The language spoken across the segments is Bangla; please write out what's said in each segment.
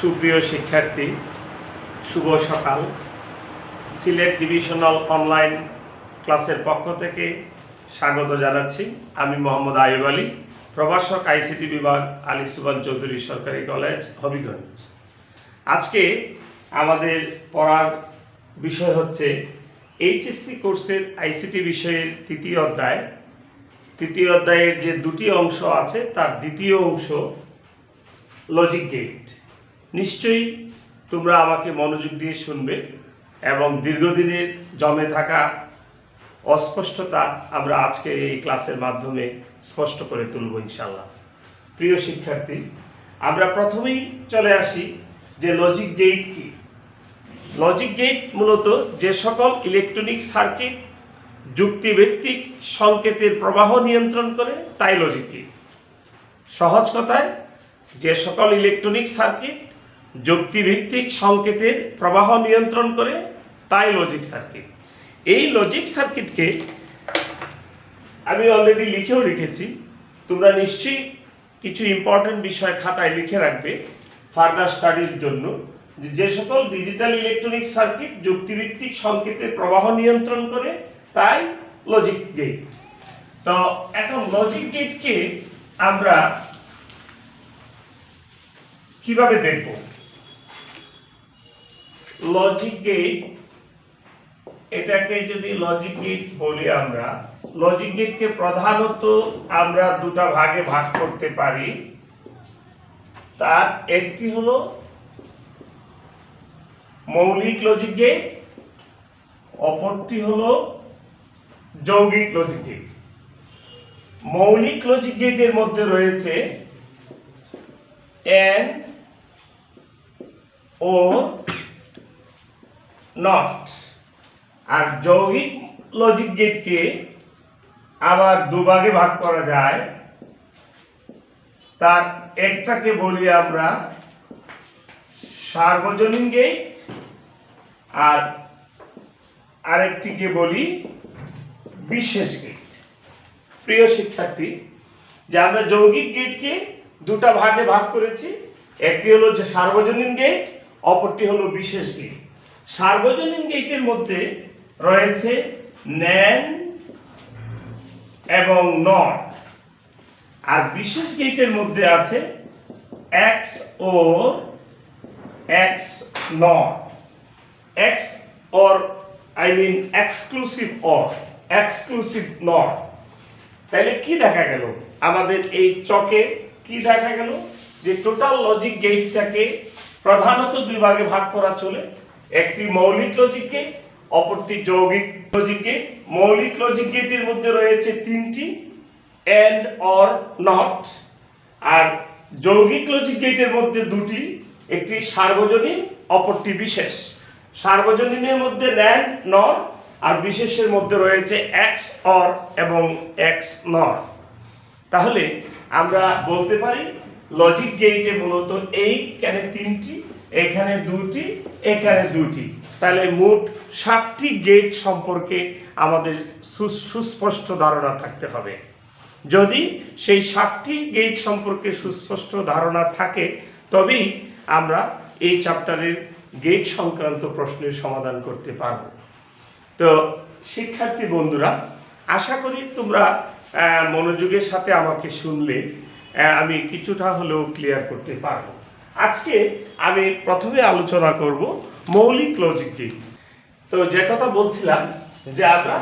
সুপ্রিয় শিক্ষার্থী, শুভ সকাল। সিলেট ডিভিশনাল অনলাইন ক্লাসের পক্ষ থেকে স্বাগত জানাচ্ছি। আমি মোহাম্মদ আইয়ুব আলী, প্রভাষক আইসিটি বিভাগ আলিফ সুবহান চৌধুরী সরকারি কলেজ, হবিগঞ্জ। আজকে আমাদের পড়ার বিষয় হচ্ছে এইচএসসি কোর্সের আইসিটি বিষয়ের তৃতীয় অধ্যায়ের যে দুটি অংশ আছে তার দ্বিতীয় অংশ লজিক গেট। নিশ্চয়ই তোমরা আমাকে মনোযোগ দিয়ে শুনবে এবং দীর্ঘদিনের জমে থাকা অস্পষ্টতা আমরা আজকে এই ক্লাসের মাধ্যমে স্পষ্ট করে তুলব ইনশাআল্লাহ। প্রিয় শিক্ষার্থী, আমরা প্রথমেই চলে আসি যে লজিক গেট কি। লজিক গেট মূলত যে সকল ইলেকট্রনিক সার্কিট যুক্তিভিত্তিক সংকেতের প্রবাহ নিয়ন্ত্রণ করে তাই লজিক গেট। সহজ কথায়, যে সকল ইলেকট্রনিক সার্কিট যুক্তিভিত্তিক সংকেতের প্রবাহ নিয়ন্ত্রণ করে তাই লজিক সার্কিট। এই লজিক সার্কিটকে আমি অলরেডি লিখেও রেখেছি, তোমরা নিশ্চয়ই কিছু ইম্পর্টেন্ট বিষয় খাতায় লিখে রাখবে ফার্দার স্টাডির জন্য। যে সকল ডিজিটাল ইলেকট্রনিক সার্কিট যুক্তিভিত্তিক সংকেতের প্রবাহ নিয়ন্ত্রণ করে তাই লজিক গেট। তো এখন লজিক গেটকে আমরা কিভাবে দেখব? লজিক গেট, এটাকে যদি লজিক গেট বলি, আমরা লজিক গেটকে প্রধানত আমরা দুটা ভাগে ভাগ করতে পারি। তার একটি হলো মৌলিক লজিক গেট, অপরটি হলো যৌগিক লজিক গেট। মৌলিক লজিক গেটের মধ্যে রয়েছে এন্ড ও নট। আর যৌগিক লজিক গেটকে আবার দুভাগে ভাগ করা যায়। তার একটাকে বলি আমরা সার্বজনীন গেট আর আরেকটিকে বলি বিশেষ গেট। প্রিয় শিক্ষার্থী, যে আমরা যৌগিক গেটকে দুটা ভাগে ভাগ করেছি, একটি হলো যে সার্বজনীন গেট, অপরটি হলো বিশেষ গেট। সার্বজনীন গেটের মধ্যে রয়েছে ন্যান এবং নট, আর বিশেষ গেটের মধ্যে আছে এক্স ও X not. X or I mean exclusive or exclusive not. তাহলে কি দেখা গেল আমাদের এই চকে? কি দেখা গেল যে টোটাল লজিক গেটটাকে প্রধানত দুই ভাগে ভাগ করা চলে। একটি মৌলিক লজিক গেট, অপরটি যৌগিক লজিক গেট। মৌলিক লজিক গেটের মধ্যে রয়েছে তিনটি, এন্ড অর নট। আর যৌগিক লজিক গেটের মধ্যে দুটি, একটি সার্বজনীন, অপরটি বিশেষ। সার্বজনীনের মধ্যে ন্যান নট, আর বিশেষের মধ্যে রয়েছে এক্স অর এবং এক্স নট। তাহলে আমরা বলতে পারি লজিক গেটে মূলত এইখানে তিনটি, এখানে দুটি, এখানে দুটি। তাহলে মোট 7টি গেট সম্পর্কে আমাদের সুস্পষ্ট ধারণা থাকতে হবে। যদি সেই 7টি গেট সম্পর্কে সুস্পষ্ট ধারণা থাকে তবেই আমরা এই চ্যাপ্টারের গেট সংক্রান্ত প্রশ্নের সমাধান করতে পারব। তো শিক্ষার্থী বন্ধুরা, আশা করি তোমরা মনোযোগের সাথে আমাকে শুনলে আমি কিছুটা হলেও ক্লিয়ার করতে পারবো। আজকে আমি প্রথমে আলোচনা করব মৌলিক লজিক গেট। তো যে কথা বলছিলাম যে আমরা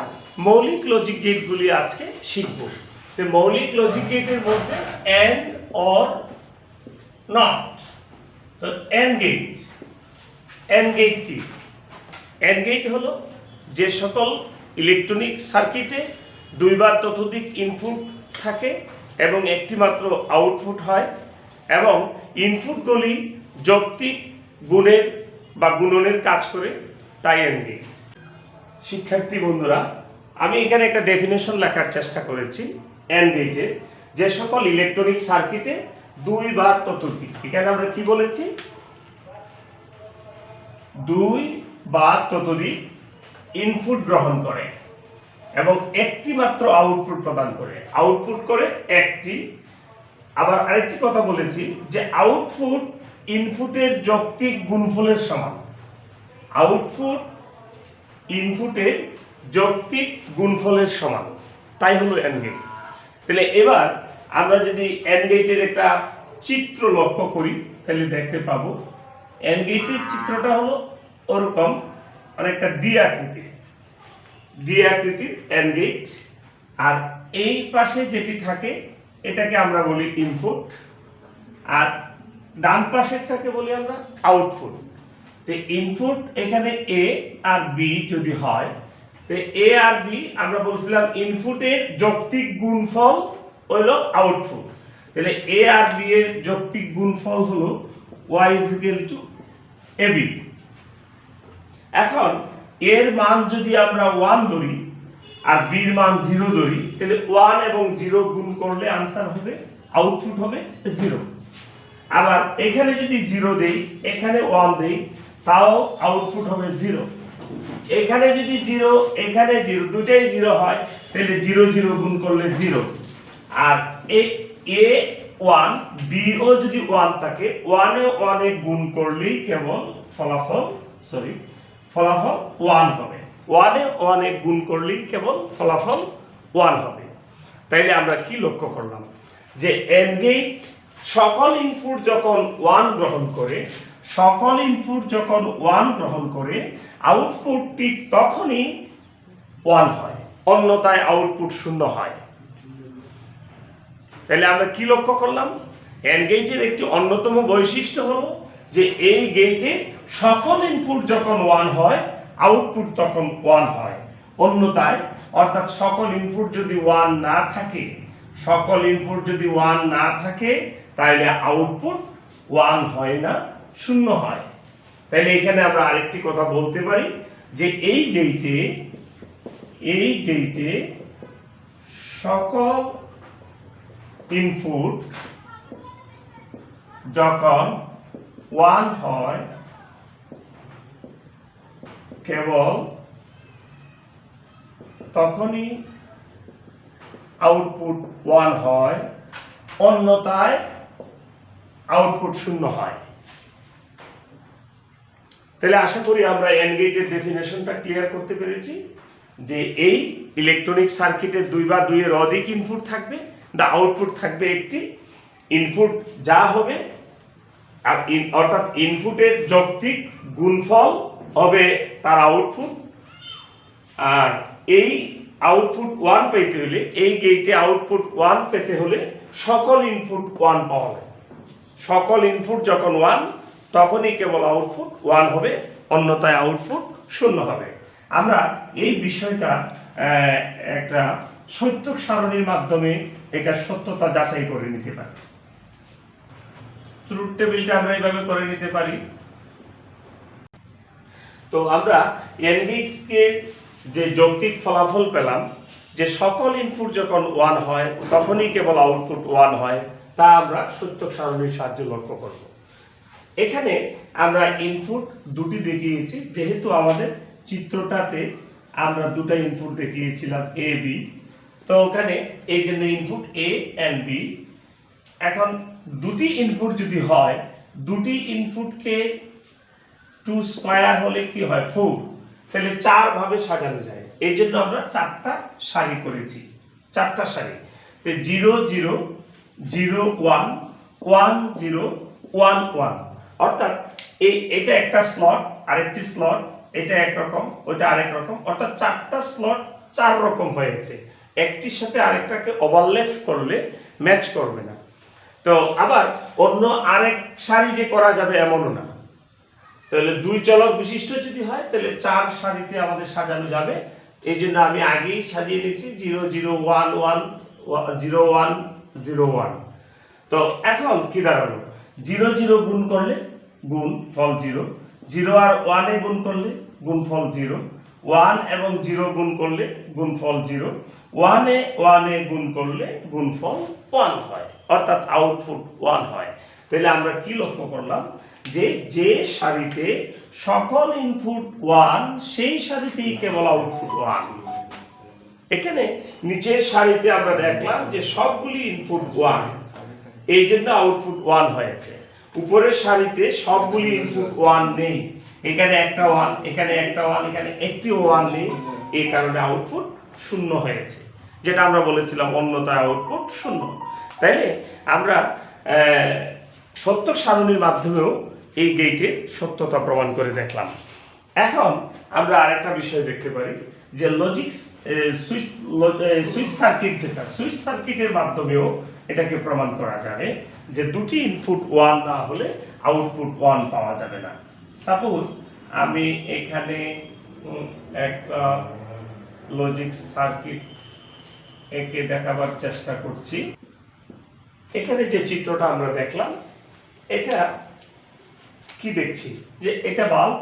মৌলিক লজিক গেটগুলি আজকে শিখব। তো মৌলিক লজিক গেটের মধ্যে এন্ড অর নট। তো এন্ড গেট, এন্ড গেট কি? এন্ড গেট হলো যে সকল ইলেকট্রনিক সার্কিটে দুই বা ততোধিক ইনপুট থাকে এবং একটি মাত্র আউটপুট হয়, এবং ইনপুটগুলি যৌক্তিক গুণের বা গুণনের কাজ করে, তাই এন্ড গেট। শিক্ষার্থী বন্ধুরা, আমি এখানে একটা ডেফিনেশন লেখার চেষ্টা করেছি এন্ড গেটে। যে সকল ইলেকট্রনিক সার্কিটে দুই বা ততোধিক, এখানে আমরা কি বলেছি? দুই বা ততোধিক ইনপুট গ্রহণ করে এবং একটি মাত্র আউটপুট প্রদান করে। আউটপুট করে একটি। আবার আরেকটি কথা বলেছি যে আউটপুট ইনপুটের যৌক্তিক গুণফলের সমান। আউটপুট ইনপুটের যৌক্তিক গুণফলের সমান, তাই হলো এন্ড গেট। তাহলে এবার আমরা যদি এন্ড গেটের একটা চিত্র লক্ষ্য করি তাহলে দেখতে পাবো এন্ড গেটের চিত্রটা হলো ওরকম অনেকটা ডি আকৃতির এন্ড গেট। আর এই পাশে যেটি থাকে এটাকে আমরা বলি ইনপুট, আর ডান পাশেরটাকে বলি আমরা আউটপুট। তো ইনপুট এখানে এ আর বি যদি হয়, তো এ আর বি আমরা বলছিলাম ইনপুটের যৌক্তিক গুণফল হলো আউটপুট। তাহলে এ আর বি এর যৌক্তিক গুণফল হলো y = ab। এখন এর মান যদি আমরা 1 ধরি আর b এর মান 0 ধরি, তাহলে 1 এবং 0 গুণ করলে आंसर হবে, আউটপুট হবে 0। আবার এখানে যদি 0 দেই, এখানে 1 দেই, তাও আউটপুট হবে 0। এখানে যদি 0 এখানে 0 দুটেই 0 হয়, তাহলে 0 0 গুণ করলে 0। আর এ 1 b ও যদি 1 থাকে, 1 এ 1 এ গুণ করলেই কেবল ফলাফল 1 হবে। 1 এ 1 এ গুণ করলেই কেবল ফলাফল 1 হবে। তাইলে আমরা কি লক্ষ্য করলাম যে এন্ড গেট সকল ইনপুট যখন 1 গ্রহণ করে, আউটপুট ঠিক তখনই 1 হয়, অন্যথায় আউটপুট 0 হয়। তাহলে আমরা কি লক্ষ্য করলাম? এন্ড গেটের একটি অন্যতম বৈশিষ্ট্য হলো যে এই গেটে সকল ইনপুট যখন 1 হয়, আউটপুট তখন 1 হয়। অন্যথায় অর্থাৎ সকল ইনপুট যদি 1 না থাকে তাহলে আউটপুট 1 হয় না, 0 হয়। তাহলে এখানে আমরা আরেকটি কথা বলতে পারি যে এই গেটে সকল ইনপুট যখন 1 হয়, কেবল তখনই আউটপুট 1 হয়, অন্যথায় আউটপুট 0 হয়। তাহলে আশা করি আমরা এন্ড গেটের ডেফিনেশনটা ক্লিয়ার করতে পেরেছি যে এই ইলেকট্রনিক সার্কিটের 2 বা 2 এর অধিক ইনপুট থাকবে, দা আউটপুট থাকবে একটি। ইনপুট যা হবে অর্থাৎ ইনপুটের যৌক্তিক গুণফল হবে তার আউটপুট। আর এই আউটপুট 1 পেতে হলে, এই গেটে আউটপুট 1 পেতে হলে সকল ইনপুট 1 পাওয়া যায়। সকল ইনপুট যখন 1, তখনই কেবল আউটপুট 1 হবে, অন্যথায় আউটপুট 0 হবে। আমরা এই বিষয়টা একটা সত্য সারণীর মাধ্যমে এটা সত্যতা যাচাই করে নিতে পারি। ট্রুথ টেবিলটা আমরা এইভাবে করে নিতে পারি। তো আমরা এন্ড গেটকে যে যৌক্তিক ফলাফল পেলাম যে সকল ইনপুট যখন 1 হয় তখনই কেবল আউটপুট 1 হয়, তা আমরা সত্য সারণীর সাহায্যে লক্ষ্য করব। এখানে আমরা ইনপুট দুটি দেখিয়েছি, যেহেতু আমাদের চিত্রটাতে আমরা দুটো ইনপুট দেখিয়েছিলাম এ বি, তো ওখানে এই জন্য ইনপুট এ এন্ড বি। এখন দুটি ইনপুট যদি হয়, দুটি ইনপুটকে 2 স্কয়ার হলে কি হয় 4, তাহলে 4 ভাবে সাজানো যায়। এই জন্য আমরা 4টা সারি করেছি, 4টা সারি। তো 0 0 0 1 1 0 1 1, অর্থাৎ এটা একটা স্লট, আরেকটি স্লট, এটা একরকম, ওটা আরেক রকম, অর্থাৎ 4টা স্লট 4 রকম হয়েছে। একটির সাথে আরেকটাকে ওভারল্যাপ করলে ম্যাচ করবে না। তো আবার অন্য আরেক সারি যে করা যাবে এমনও না। তাহলে 2 চলক বিশিষ্ট যদি হয় তাহলে 4 সারিতে আমাদের সাজানো যাবে। এই জন্য আমি আগেই সাজিয়ে দিয়েছি 0 0 1 1 0 1 0 1। তো এখন কি দাঁড়ালো? 0 0 গুণ করলে গুণফল 0, 0 আর 1 এ গুণ করলে গুণফল 0, 1 এবং 0 গুণ করলে গুণফল 0, 1 এ 1 এ গুণ করলে গুণফল 1 হয়, অর্থাৎ আউটপুট 1 হয়। তাহলে আমরা কি লক্ষ্য করলাম যে সারিতে সকল ইনপুট 1 সেই সারিতেই কেবল আউটপুট 1। এখানে নিচের সারিতে আমরা দেখলাম যে সবগুলি ইনপুট 1, এই জন্য আউটপুট 1 হয়েছে। উপরের সারিতে সবগুলি ইনপুট 1 নেই, এখানে একটা 1, এখানে একটা 1, এখানে একটিও 1 নেই, এই কারণে আউটপুট শূন্য হয়েছে, যেটা আমরা বলেছিলাম অন্যথায় আউটপুট শূন্য। তাইলে আমরা সত্য সারণীর মাধ্যমেও এই গেটের সত্যতা প্রমাণ করে দেখলাম। এখন আমরা আরেকটা বিষয় দেখতে পারি যে লজিক সুইচ সার্কিট, যেটা সুইচ সার্কিটের মাধ্যমেও এটাকে প্রমাণ করা যাবে যে দুটি ইনপুট 1 না হলে আউটপুট 1 পাওয়া যাবে না। সাপোজ আমি এখানে একটা লজিক সার্কিট একে দেখাবার চেষ্টা করছি। এখানে যে চিত্রটা আমরা দেখলাম, এটা কি দেখছি যে এটা বাল্ব,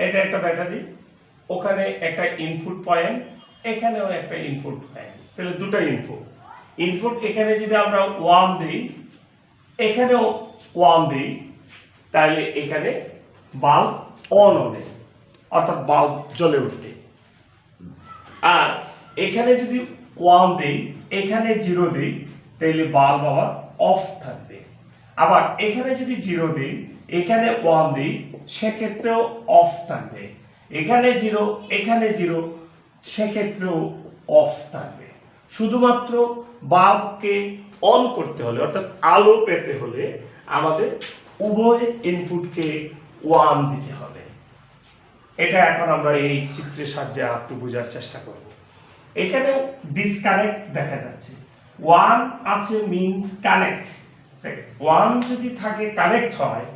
এটা একটা ব্যাটারি, ওখানে একটা ইনপুট পয়েন্ট, এখানেও একটা ইনপুট পয়েন্ট, তাহলে দুটো ইনপুট এখানে যদি আমরা 1 দিই, এখানেও 1 দিই, তাহলে এখানে বাল্ব অন হবে, অর্থাৎ বাল্ব জ্বলে উঠবে। আর এখানে যদি 1 দিই, এখানে 0 দিই, তাহলে বাল্ব আবার অফ থাকবে। আবার এখানে যদি 0 দিই, এখানে 1 দিই, সেক্ষেত্রেও অফ থাকবে। এখানে 0, এখানে 0, সেক্ষেত্রেও অফ থাকবে। শুধুমাত্র বাল্বকে অন করতে হলে, অর্থাৎ আলো পেতে হলে আমাদের উভয় ইনপুটকে 1 দিতে হবে। এটা এখন আমরা এই চিত্রের সাহায্যে একটু বোঝার চেষ্টা করব। এখানেও ডিসকানেক্ট দেখা যাচ্ছে, 1 আছে মিন্স কানেক্ট। 1 যদি থাকে, কানেক্ট হয়,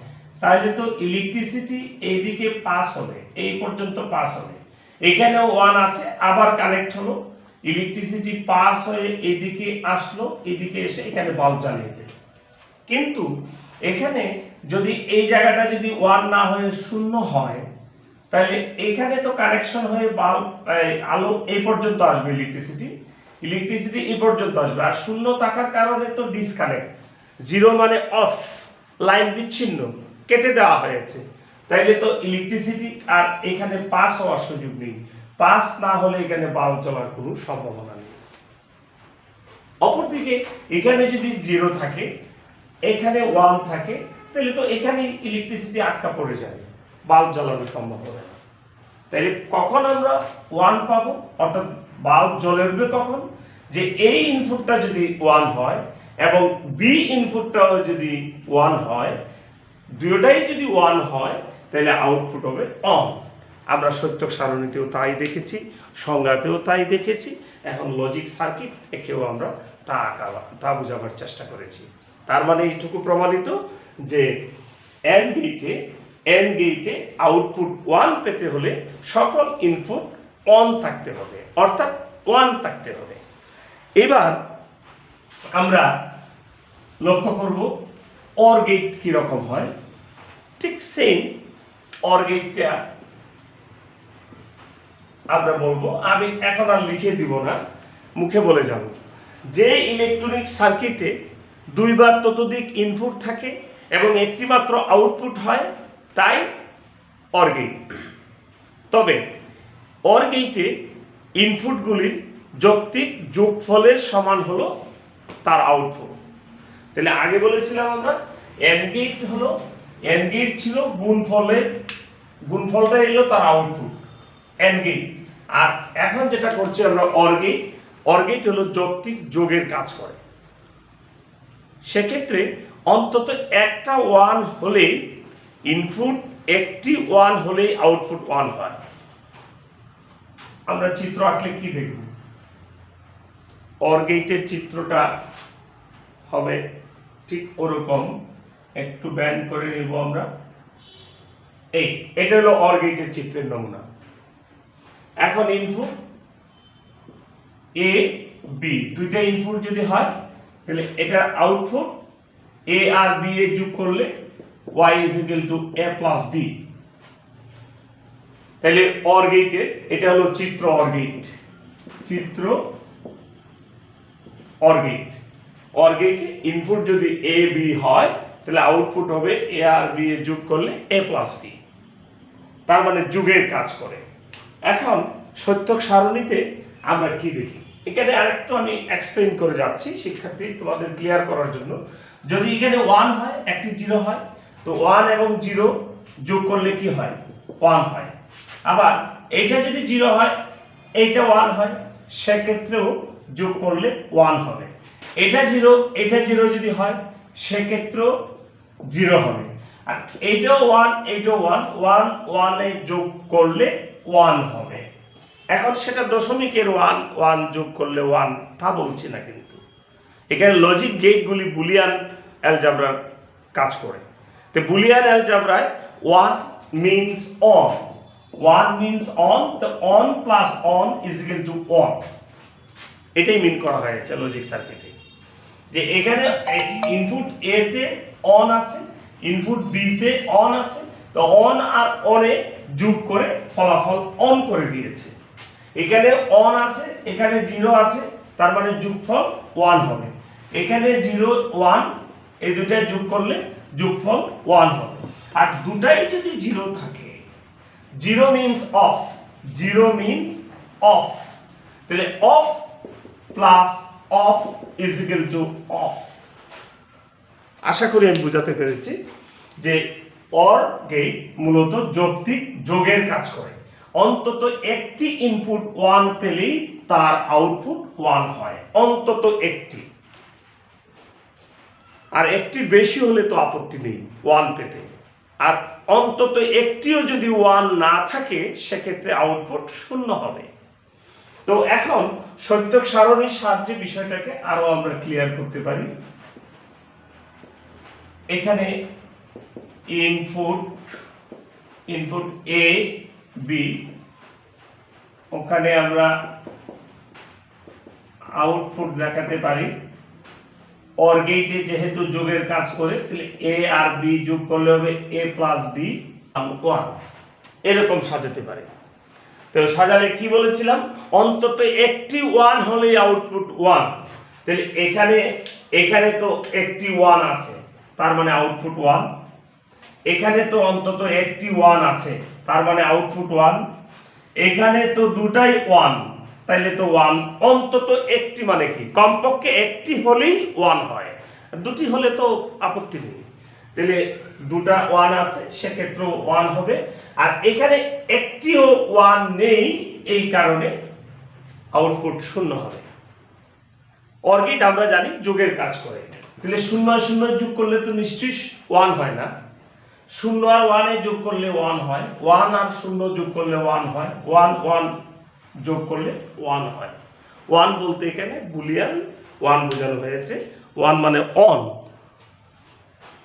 তাহলে তো ইলেকট্রিসিটি এইদিকে পাস হবে, এই পর্যন্ত পাস হবে। এখানেও 1 আছে, আবার কানেক্ট হলো, ইলেকট্রিসিটি পাস হয়ে এইদিকে আসলো, এইদিকে এসে এখানে বাল্ব জ্বালিয়ে দেবে। কিন্তু এখানে যদি এই জায়গাটা যদি 1 না হয়ে 0 হয়, তাহলে এখানে তো কানেকশন হয়ে বাল্ব আলো এই পর্যন্ত আসবে, ইলেকট্রিসিটি এই পর্যন্ত আসবে, আর 0 থাকার কারণে তো ডিসকানেক্ট, 0 মানে অফ, লাইন বিচ্ছিন্ন, কেটে দেওয়া হয়েছে। তাইলে তো ইলেকট্রিসিটি আর এখানে পাস হওয়ার সুযোগ নেই, পাস না হলে এখানে বাল্ব জ্বলার কোনো সম্ভাবনা নেই। অপরদিকে এখানে যদি 0 থাকে, এখানে 1 থাকে, তাহলে তো এখানে ইলেকট্রিসিটি আটকা পড়ে যাবে, বাল্ব জ্বালানো সম্ভব হবে না। তাহলে কখন আমরা 1 পাবো, অর্থাৎ বাল্ব জ্বলে উঠবে কখন, যে এই ইনপুটটা যদি 1 হয় এবং বি ইনপুটটাও যদি 1 হয়, দুটোটাই যদি 1 হয়, তাহলে আউটপুট হবে অন। আমরা সত্য সারণীতেও তাই দেখেছি, সংজ্ঞাতেও তাই দেখেছি, এখন লজিক সার্কিট একেও আমরা তা বোঝাবার চেষ্টা করেছি। তার মানে এইটুকু প্রমাণিত যে এন্ড গেটে আউটপুট 1 পেতে হলে সকল ইনপুট অন থাকতে হবে, অর্থাৎ 1 থাকতে হবে। এবার আমরা লক্ষ্য করব অর গেট কিরকম হয়। ঠিক সেম অর গেটটা আমরা বলবো, আমি এখন আর লিখে দিব না, মুখে বলে যাব। যে ইলেকট্রনিক সার্কিটে 2 বা ততোধিক ইনপুট থাকে এবং একটি মাত্র আউটপুট হয়, তাই অর গেট। তবে অর গেটে ইনপুটগুলির যৌক্তিক যোগফলের সমান হলো তার আউটপুট। তাহলে আগে বলেছিলাম আমরা এন্ড গেট ছিল গুণফলটা এলো তার আউটপুট, এন্ড গেট। আর এখন যেটা করছি আমরা অর গেট হলো যৌক্তিক যোগের কাজ করে। সেক্ষেত্রে অন্তত একটা 1 হলেই ইনপুট, একটি 1 হলেই আউটপুট 1 হয়। আমরা চিত্র আঁকলে কি দেখব, অর গেটের চিত্রটা হবে ঠিক ওরকম, একটু ব্যান্ড করে নেব আমরা। এটা হলো অর গেটের চিত্রের নমুনা। এখন ইনপুট এ বি, দুইটা ইনপুট যদি হয়, তাহলে এটার আউটপুট এ আর বি এর যোগ করলে y a plus b। তাহলে অর গেটে এটা হলো চিত্র অর গেটে ইনপুট যদি এ বি হয়, তাহলে আউটপুট হবে এ আর বি এর যোগ করলে a plus b, তার মানে যোগের কাজ করে। এখন সত্যক সারণীতে আমরা কি দেখি, এখানে আরেকটু আমি এক্সপ্লেইন করে যাচ্ছি শিক্ষার্থী তোমাদের ক্লিয়ার করার জন্য। যদি এখানে 1 হয় একটি 0 হয়, তো 1 এবং 0 যোগ করলে কি হয় 1 হয়। আবার এইটা যদি 0 হয় এইটা 1 হয়, সেক্ষেত্রেও যোগ করলে 1 হবে। এটা 0 যদি হয় সেক্ষেত্রেও 0 হবে। আর এইটাও 1 এইটাও 1 1 1 এ যোগ করলে 1 হবে। এখন সেটা দশমিকের 1 1 যোগ করলে 1 তা বলছি না, কিন্তু এখানে লজিক গেটগুলি বুলিয়ান অ্যালজেব্রার কাজ করে। তো Boolean অ্যালজেব্রায় 1 means on, 1 means on, তো on plus on is equal to 1, এটাই মিন করা হয়েছে লজিক সার্কিটে। যে এখানে ইনপুট এ তে অন আছে, ইনপুট বি তে অন আছে, তো অন আর অনে যোগ করে ফলাফল অন করে দিয়েছে। এখানে অন আছে, এখানে 0 আছে, তার মানে যোগফল 1 হবে। এখানে 0 1 এই দুটাই যোগ করলে যোগফল 1 হবে। আর দুটাই যদি 0 থাকে, 0 means off, 0 means off, তাহলে off plus off is equal to off। আশা করি আমি বোঝাতে পেরেছি যে অর গেট মূলত যৌক্তিক যোগের কাজ করে। অন্তত একটি ইনপুট 1 পেলেই তার আউটপুট 1 হয়, অন্তত একটি। আর একটি বেশি হলে তো আপত্তি নেই 1 পেতে। আর অন্তত একটিও যদি 1 না থাকে সেক্ষেত্রে আউটপুট 0 হবে। তো এখন সত্যক সারণীর সাহায্যে বিষয়টাকে আরো আমরা ক্লিয়ার করতে পারি। এখানে ইনপুট এ বি, ওখানে আমরা আউটপুট দেখাতে পারি। অর গেটে যেহেতু যোগের কাজ করে, তাহলে এ আর বি যোগ করলে হবে এ প্লাস বি 1, এরকম সাজাতে পারে। তো সাজালে কি বলেছিলাম, অন্তত একটি 1 হলেই আউটপুট 1। তাহলে এখানে তো একটি 1 আছে, তার মানে আউটপুট 1। এখানে তো অন্তত একটি 1 আছে, তার মানে আউটপুট 1। এখানে তো দুটাই 1, তাইলে তো 1। অন্তত একটি মানে কি, কমপক্ষে একটি হলেই 1 হয়, দুটি হলে তো আপত্তি নেই। তাহলে দুটা 1 আছে, সেক্ষেত্রেও 1 হবে। আর এখানে একটিও 1 নেই, এই কারণে আউটপুট 0 হবে। অর গেট আমরা জানি যোগের কাজ করে। তাহলে 0 আর 0 যোগ করলে তো নিশ্চয়ই 1 হয় না, 0 আর 1 এ যোগ করলে 1 হয়, 1 আর 0 যোগ করলে 1 হয়, 1 1 যোগ করলে 1 হয়। 1 বলতে এখানে বুলিয়ান 1 বোঝানো হয়েছে, 1 মানে অন।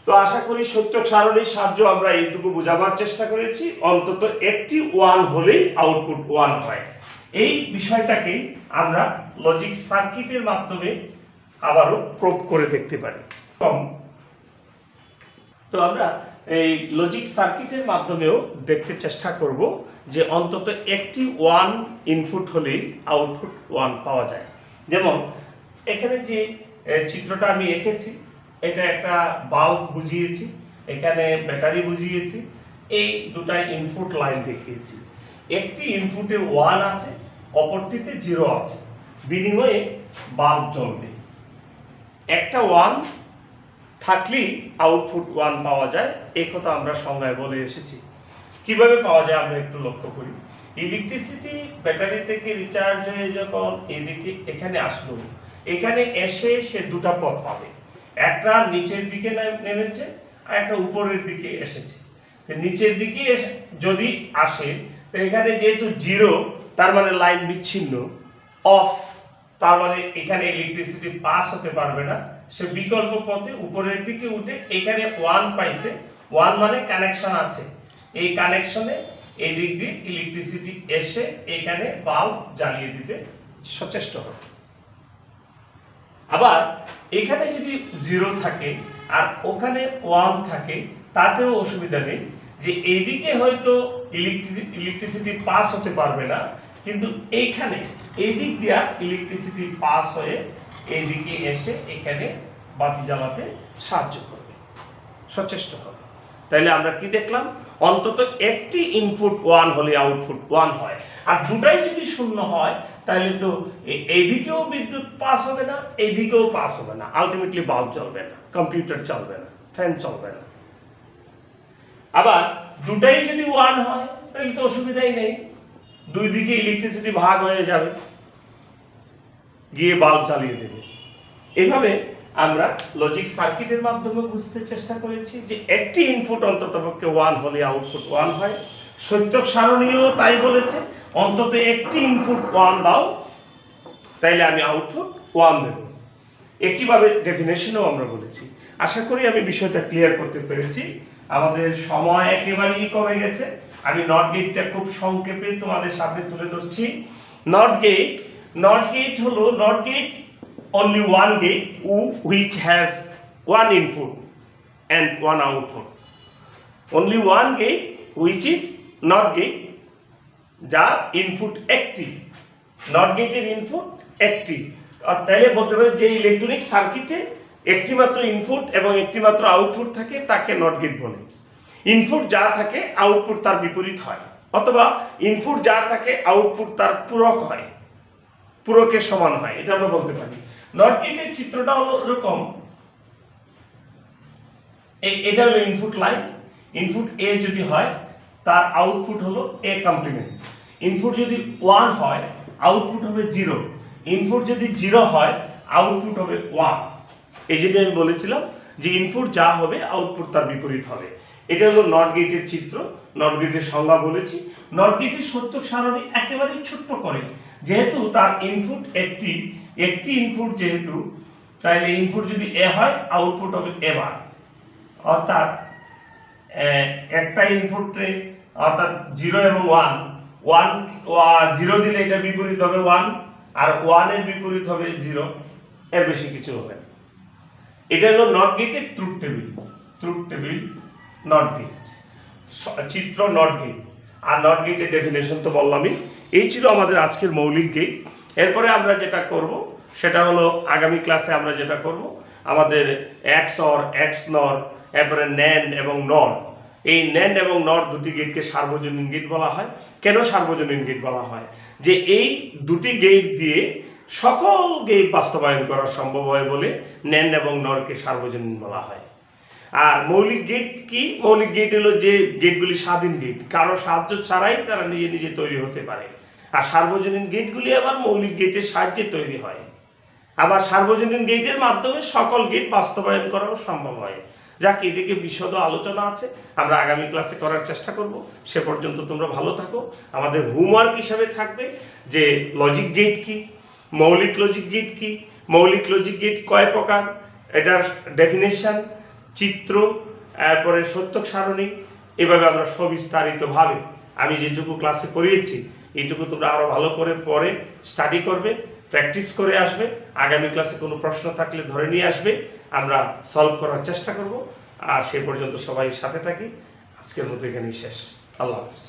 তো আশা করি সত্যক সারণীর সাহায্যে আমরা এইটুকু বোঝাবার চেষ্টা করেছি, অন্তত একটি 1 হলেই আউটপুট 1 হয়। এই বিষয়টাকে আমরা লজিক সার্কিটের মাধ্যমে আবারও প্রুভ করে দেখতে পারি। তো আমরা এই লজিক সার্কিটের মাধ্যমেও দেখতে চেষ্টা করব যে অন্তত একটি 1 ইনপুট হলেই আউটপুট 1 পাওয়া যায়। যেমন এখানে যে চিত্রটা আমি এঁকেছি, এটা একটা বাল্ব বুঝিয়েছি, এখানে ব্যাটারি বুঝিয়েছি, এই দুটা ইনপুট লাইন দেখিয়েছি। একটি ইনপুটে 1 আছে, অপরটিতে 0 আছে, বিনিময়ে বাল্ব জ্বলবে। একটা 1 থাকলেই আউটপুট 1 পাওয়া যায়, এই কথা আমরা সংজ্ঞায় বলে এসেছি। কিভাবে পাওয়া যায় আমরা একটু লক্ষ্য করি। ইলেকট্রিসিটি ব্যাটারি থেকে রিচার্জ হয়ে যখন এদিকে এখানে আসলো, এখানে এসে সে দুটা পথ পাবে, একটা নিচের দিকে নেমেছে আর একটা উপরের দিকে এসেছে। নিচের দিকে যদি আসে, তো এখানে যেহেতু 0, তার মানে লাইন বিচ্ছিন্ন, অফ, তার মানে এখানে ইলেকট্রিসিটি পাস হতে পারবে না। সে বিকল্প পথে উপরের দিকে উঠে এখানে 1 পাইছে, 1 মানে কানেকশন আছে, এই কানেকশনে এই দিক দিয়ে ইলেকট্রিসিটি এসে এখানে বাল্ব জ্বালিয়ে দিতে সচেষ্ট হবে। আবার এখানে যদি 0 থাকে আর ওখানে 1 থাকে, তাতেও অসুবিধা নেই, যে এইদিকে হয়তো ইলেকট্রিসিটি পাস হতে পারবে না, কিন্তু এইখানে এই দিক দিয়া ইলেকট্রিসিটি পাস হয়ে এইদিকে এসে এখানে বাতি জ্বালাতে সাহায্য করবে, সচেষ্ট হবে। তাইলে আমরা কি দেখলাম, অন্তত একটি ইনপুট 1 হলে আউটপুট 1 হয়। আর দুটাই যদি 0 হয়, তাহলে তো এইদিকেও বিদ্যুৎ পাস হবে না, এইদিকেও পাস হবে না, আলটিমেটলি বাল্ব জ্বলবে না। কম্পিউটার চলবে না, ফ্যান চলবে না। আবার দুটাই যদি 1 হয় তাহলে তো অসুবিধাই নেই, দুই দিকে ইলেকট্রিসিটি ভাগ হয়ে যাবে, গিয়ে বাল্ব চালিয়ে দেবে। এভাবে আমরা লজিক সার্কিটের মাধ্যমে বুঝতে চেষ্টা করেছি যে একটি ইনপুট অন্ততপক্ষে 1 হলে আউটপুট 1 হয়। সত্যক সারণীও তাই বলেছে, অন্তত একটি ইনপুট 1 দাও তাইলে আমি আউটপুট 1 দেব। একইভাবে ডেফিনেশনও আমরা বলেছি। আশা করি আমি বিষয়টা ক্লিয়ার করতে পেরেছি। আমাদের সময় একেবারেই কমে গেছে। আমি নট গেটটা খুব সংক্ষেপে তোমাদের সামনে তুলে ধরছি। নট গেট হলো not gate only one gate which has one input and one output. Only one gate which is NOT gate, যা ইনপুট একটি, নট গেটের ইনপুট একটি। আর তাইলে বলতে পারি যে ইলেকট্রনিক সার্কিটে একটি মাত্র ইনপুট এবং একটি মাত্র আউটপুট থাকে তাকে নট গেট বলে। ইনপুট যা থাকে আউটপুট তার বিপরীত হয়, অথবা ইনপুট যা থাকে আউটপুট তার পূরক হয়, পূরকের সমান হয়, এটা আমরা বলতে পারি। নট গেটের চিত্রটা হলো এরকম, এটা হলো ইনপুট লাইন। ইনপুট এ যদি হয় তার আউটপুট হলো এ কমপ্লিমেন্ট। ইনপুট যদি 1 হয় আউটপুট হবে 0। ইনপুট যদি 0 হয় আউটপুট হবে 1। এই জন্য আমি বলেছিলাম যে ইনপুট যা হবে আউটপুট তার বিপরীত হবে। এটা হলো নট গেটের চিত্র। নট গেটের সংজ্ঞা বলেছি। নট গেটের সত্যক সারণী একেবারেই ছোট্ট করে, যেহেতু তার ইনপুট একটি ইনপুট যেহেতু, তাহলে ইনপুট যদি এ হয় আউটপুট হবে এ বার, অর্থাৎ একটা ইনপুটে অর্থাৎ 0 এবং 1 0 দিলে এটা বিপরীত হবে 1, আর 1 এর বিপরীত হবে 0, এর বেশি কিছু হবে না। এটা হলো নট গেটের ট্রুথ টেবিল নট গেট চিত্র, নট গেট। আর নট গেটের ডেফিনেশন তো বললামই। এই ছিল আমাদের আজকের মৌলিক গেট। এরপরে আমরা যেটা করব সেটা হলো আগামী ক্লাসে আমরা যেটা করব আমাদের XOR, XNOR, এরপরে NAND এবং NOR। এই NAND এবং NOR দুটি গেটকে সার্বজনীন গেট বলা হয়। কেন সার্বজনীন গেট বলা হয়? যে এই দুটি গেট দিয়ে সকল গেট বাস্তবায়ন করা সম্ভব হয় বলে NAND এবং NOR-কে সার্বজনীন বলা হয়। আর মৌলিক গেট কি? মৌলিক গেট হলো যে গেটগুলি স্বাধীন গেট, কারো সাহায্য ছাড়াই তারা নিজে নিজে তৈরি হতে পারে। আর সার্বজনীন গেটগুলি আবার মৌলিক গেটের সাহায্যে তৈরি হয়। আবার সার্বজনীন গেটের মাধ্যমে সকল গেট বাস্তবায়ন করাও সম্ভব হয়। যাক, এদিকে বিশদ আলোচনা আছে, আমরা আগামী ক্লাসে করার চেষ্টা করব। সে পর্যন্ত তোমরা ভালো থাকো। আমাদের হোমওয়ার্ক হিসাবে থাকবে যে লজিক গেট কি, মৌলিক লজিক গেট কি, মৌলিক লজিক গেট কয় প্রকার, এটার ডেফিনেশন, চিত্র, এরপরে সত্যক সারণী, এভাবে আমরা সবিস্তারিতভাবে আমি যেটুকু ক্লাসে পড়িয়েছি এইটুকু তোমরা আরও ভালো করে পরে স্টাডি করবে, প্র্যাকটিস করে আসবে। আগামী ক্লাসে কোনো প্রশ্ন থাকলে ধরে নিয়ে আসবে, আমরা সলভ করার চেষ্টা করব। আর সে পর্যন্ত সবাই সাথে থাকি। আজকের মতো এখানেই শেষ। আল্লাহ হাফিজ।